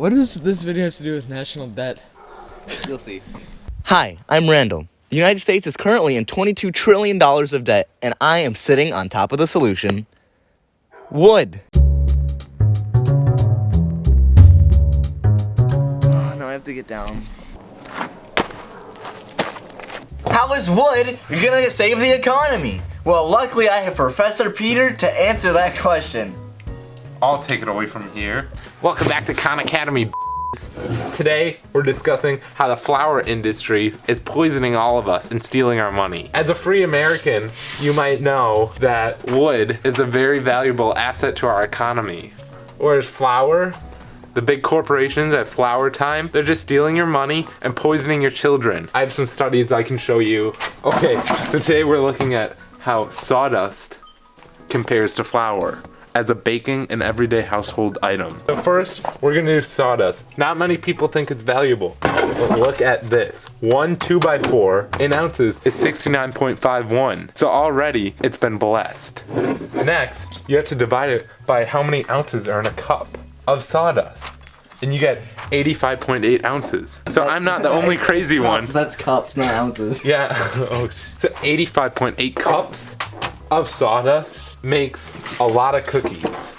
What does this video have to do with national debt? You'll see. Hi, I'm Randall. The United States is currently in $22 trillion of debt, and I am sitting on top of the solution. Wood. Oh, no, I have to get down. How is wood gonna save the economy? Well, luckily I have Professor Peter to answer that question. I'll take it away from here. Welcome back to Khan Academy. Today we're discussing how the flower industry is poisoning all of us and stealing our money. As a free American, you might know that wood is a very valuable asset to our economy. Whereas flour, the big corporations at flower time, they're just stealing your money and poisoning your children. I have some studies I can show you. Okay, so today we're looking at how sawdust compares to flour as a baking and everyday household item. So first, we're gonna do sawdust. Not many people think it's valuable. But look at this. One 2x4 in ounces is 69.51. So already it's been blessed. Next, you have to divide it by how many ounces are in a cup of sawdust. And you get 85.8 ounces. So I'm not the only crazy one. That's cups, not ounces. Yeah. So 85.8 cups of sawdust makes a lot of cookies.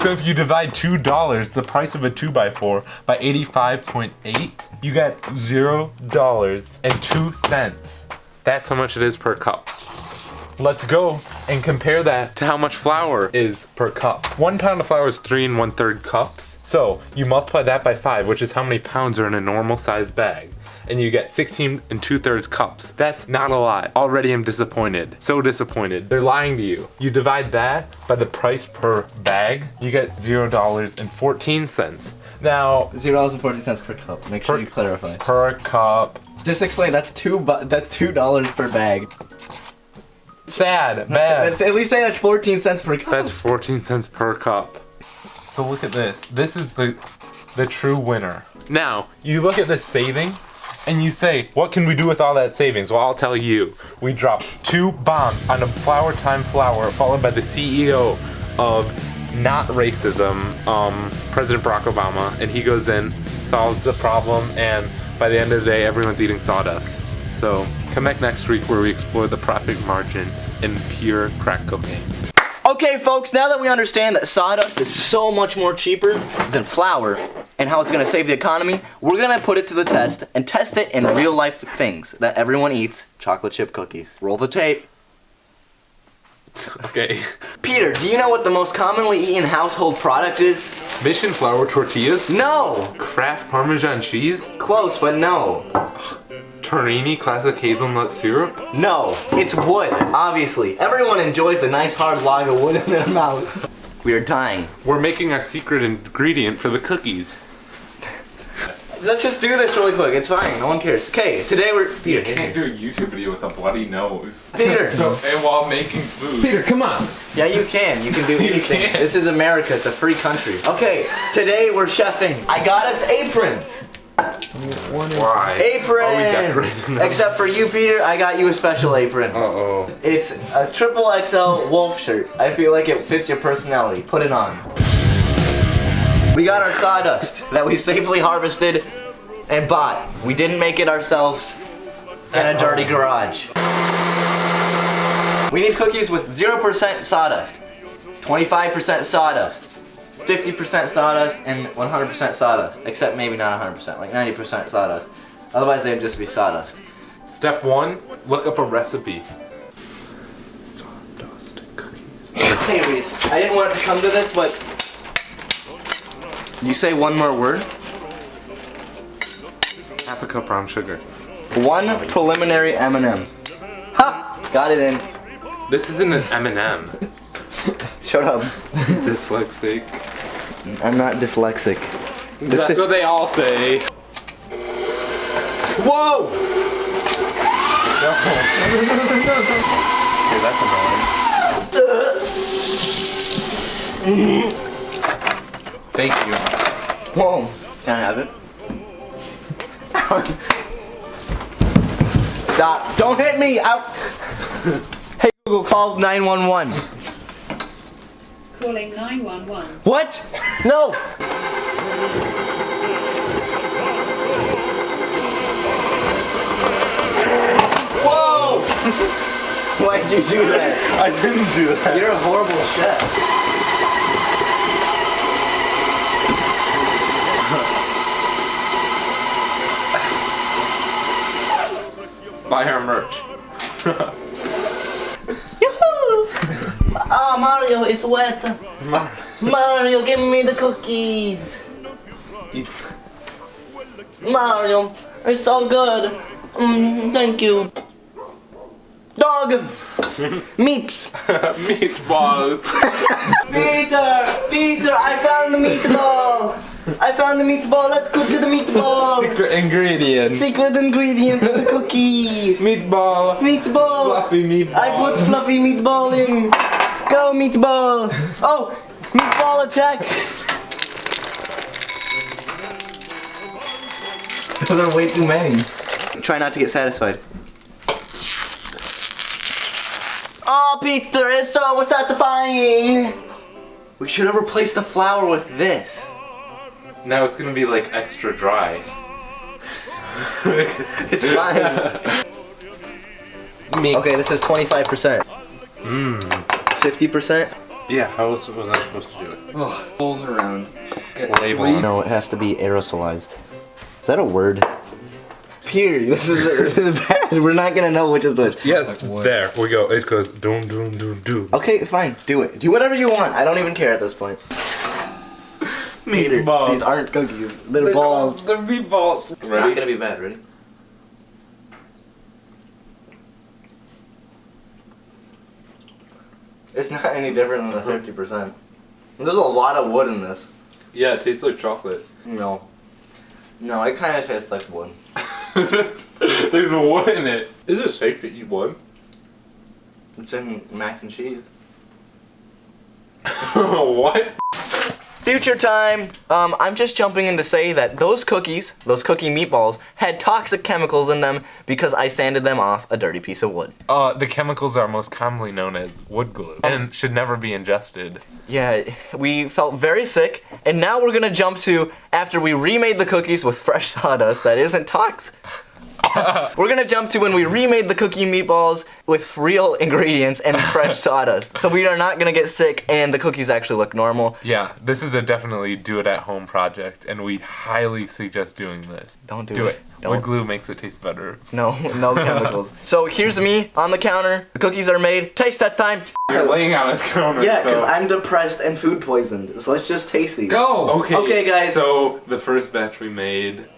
So if you divide $2, the price of a 2x4, by 85.8, you get $0.02. That's how much it is per cup. Let's go and compare that to how much flour is per cup. 1 pound of flour is 3 1/3 cups. So you multiply that by 5, which is how many pounds are in a normal sized bag. And you get 16 2/3 cups. That's not a lot. Already I'm disappointed. So disappointed. They're lying to you. You divide that by the price per bag, you get $0.14. Now, $0.14 per cup. Make sure you clarify. Per cup. Just explain. That's $2 per bag. Sad. Bad. At least say that's 14 cents per cup. That's 14 cents per cup. So look at this. This is the true winner. Now, you look at the savings and you say, what can we do with all that savings? Well, I'll tell you. We dropped 2 bombs on a flower time flower, followed by the CEO of not racism, President Barack Obama, and he goes in, solves the problem, and by the end of the day, everyone's eating sawdust. So come back next week where we explore the profit margin in pure crack cocaine. Okay, folks, now that we understand that sawdust is so much more cheaper than flour and how it's going to save the economy, we're going to put it to the test and test it in real life things that everyone eats, chocolate chip cookies. Roll the tape. Okay. Peter, do you know what the most commonly eaten household product is? Mission flour tortillas? No! Kraft Parmesan cheese? Close, but no. Torrini classic hazelnut syrup? No, it's wood, obviously. Everyone enjoys a nice hard log of wood in their mouth. We are dying. We're making our secret ingredient for the cookies. Let's just do this really quick. It's fine. No one cares. Okay, today we're... Peter, You can't do a YouTube video with a bloody nose. Peter. And while making food. Peter, come on. Yeah, you can. You can do anything. can't. This is America. It's a free country. Okay, today we're chefing. I got us aprons. Why? Apron! Are we decorating them? Except for you, Peter, I got you a special apron. Uh-oh. It's a XXL wolf shirt. I feel like it fits your personality. Put it on. We got our sawdust that we safely harvested and bought. We didn't make it ourselves in a dirty garage. We need cookies with 0% sawdust, 25% sawdust, 50% sawdust, and 100% sawdust. Except maybe not 100%, like 90% sawdust. Otherwise they'd just be sawdust. Step 1, look up a recipe. Sawdust cookies. Hey Reese, I didn't want it to come to this, but you say one more word? Half a cup brown sugar. 1 preliminary M&M. Ha! Got it in. This isn't an M&M. Shut up. Dyslexic. I'm not dyslexic. That's what they all say. Whoa! Okay, that's annoying. Thank you. Whoa. Can I have it? Stop. Don't hit me! Out! Hey Google, call 911. Calling 911. What? No! you do that? I didn't do that. You're a horrible chef. Buy our merch. Oh, Mario, it's wet. Mario, give me the cookies. Mario, it's so good. Thank you. Dog. Meat. Meatballs. Peter, I found the meatball. Let's cook the meatball. Secret ingredients. Secret ingredients to cookie. Meatball. Fluffy meatball. I put fluffy meatball in. Go meatball. Oh, meatball attack. Those are way too many. Try not to get satisfied. Oh, Peter, it's so satisfying. We should have replaced the flour with this. Now it's gonna be like extra dry. It's fine. Okay, this is 25%. 50%? Yeah, how else was I supposed to do it? Ugh, rolls around. Get Label. three- No, it has to be aerosolized. Is that a word? Here, this is bad. We're not gonna know which is which. Yes, like wood. there we go. It goes doom doom doom doom. Okay, fine. Do it. Do whatever you want. I don't even care at this point. Peter, Meatballs. these aren't cookies. They're balls. They're meatballs. It's not gonna be bad. Ready? It's not any different than the 50%. There's a lot of wood in this. Yeah, it tastes like chocolate. No. No, it kind of tastes like wood. There's wood in it. Is it safe to eat wood? It's in mac and cheese. What? Future time! I'm just jumping in to say that those cookies, those cookie meatballs, had toxic chemicals in them because I sanded them off a dirty piece of wood. The chemicals are most commonly known as wood glue and should never be ingested. Yeah, we felt very sick, and now we're gonna jump to after we remade the cookies with fresh sawdust that isn't toxic. We're gonna jump to when we remade the cookie meatballs with real ingredients and fresh sawdust. So we are not gonna get sick, and the cookies actually look normal. Yeah, this is a definitely do-it-at-home project, and we highly suggest doing this. Don't do Do it. it. Don't. Wood glue makes it taste better. No chemicals. So here's me on the counter. The cookies are made. Taste test time. You're laying on his counter. Yeah, because so. I'm depressed and food poisoned. So let's just taste these. Go! Okay, guys. So the first batch we made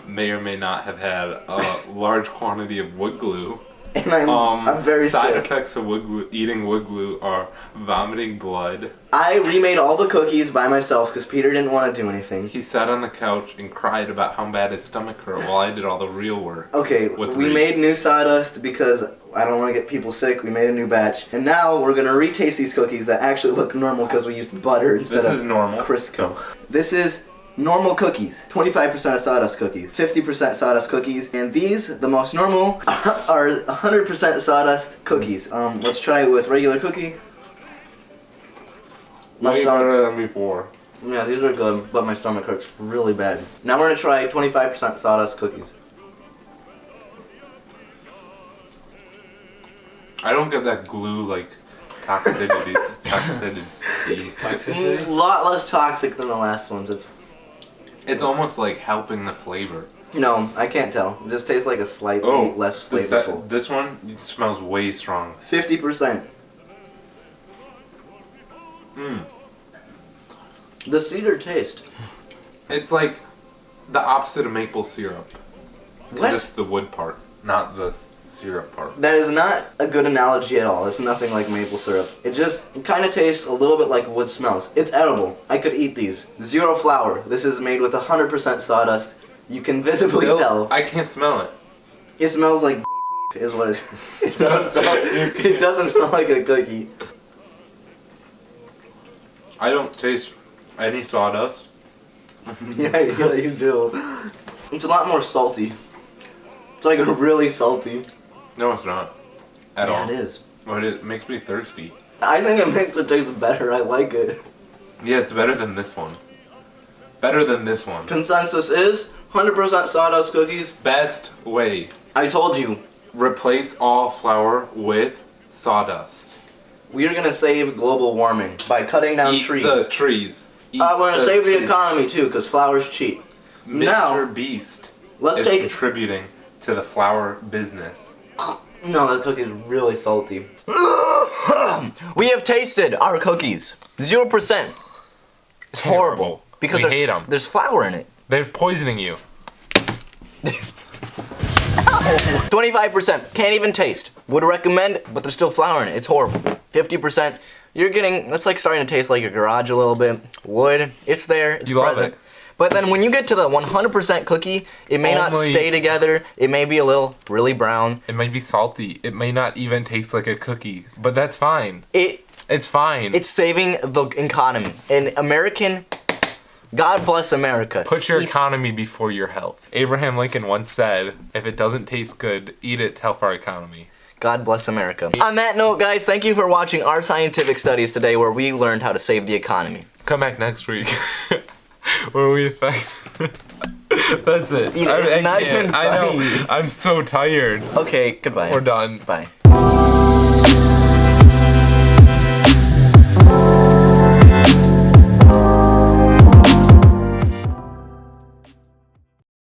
may or may not have had a large quantity of wood glue. And I'm very side sick. effects of eating wood glue are vomiting blood. I remade all the cookies by myself because Peter didn't want to do anything. He sat on the couch and cried about how bad his stomach hurt while I did all the real work. Okay, With we Reese. made new sawdust because I don't want to get people sick. We made a new batch. And now we're going to retaste these cookies that actually look normal because we used butter instead This of is normal. Crisco. This is normal cookies. 25% of sawdust cookies. 50% sawdust cookies. And these, the most normal, are 100% sawdust cookies. Let's try it with regular cookie. My Way stomach, better than before. yeah, these are good, but my stomach hurts really bad. Now we're going to try 25% sawdust cookies. I don't get that glue like toxicity. A lot less toxic than the last ones. It's almost like helping the flavor. No, I can't tell. It just tastes like a slightly less flavorful. This one smells way strong. 50%. The cedar taste. It's like the opposite of maple syrup. 'Cause What? it's the wood part, not the syrup part. That is not a good analogy at all. It's nothing like maple syrup. It kind of tastes a little bit like wood smells. It's edible. I could eat these. Zero flour. This is made with 100% sawdust. You can visibly tell. I can't smell it. It smells like is what it is. It doesn't smell like a cookie. I don't taste any sawdust. Yeah, you do. It's a lot more salty. It's like really salty. No, it's not. At all. Yeah, it is. But it makes me thirsty. I think it makes it taste better. I like it. Yeah, it's better than this one. Better than this one. Consensus is 100% sawdust cookies. Best way. I told you. Replace all flour with Sawdust. We are gonna save global warming by cutting down Eat trees. the trees. Eat We're gonna the save the trees. economy too, because flour's cheap. Mr. Now, Beast let's is take. contributing to the flour business. No, that cookie is really salty. We have tasted our cookies. 0%. It's horrible because We hate 'em. there's flour in it. They're poisoning you. 25%. Can't even taste. Would recommend, but there's still flour in it. It's horrible. 50%. You're getting. That's like starting to taste like your garage a little bit. Wood. It's there. It's You love present. it. But then when you get to the 100% cookie, it may not Only- stay together. It may be a little really brown. It might be salty. It may not even taste like a cookie, but that's fine. It's fine. It's saving the economy. And American, God bless America. Put your economy before your health. Abraham Lincoln once said, if it doesn't taste good, eat it to help our economy. God bless America. On that note, guys, thank you for watching our scientific studies today where we learned how to save the economy. Come back next week. Where we affect. That's it. It's not even I know. funny. I'm so tired. Okay, goodbye. We're done. Bye.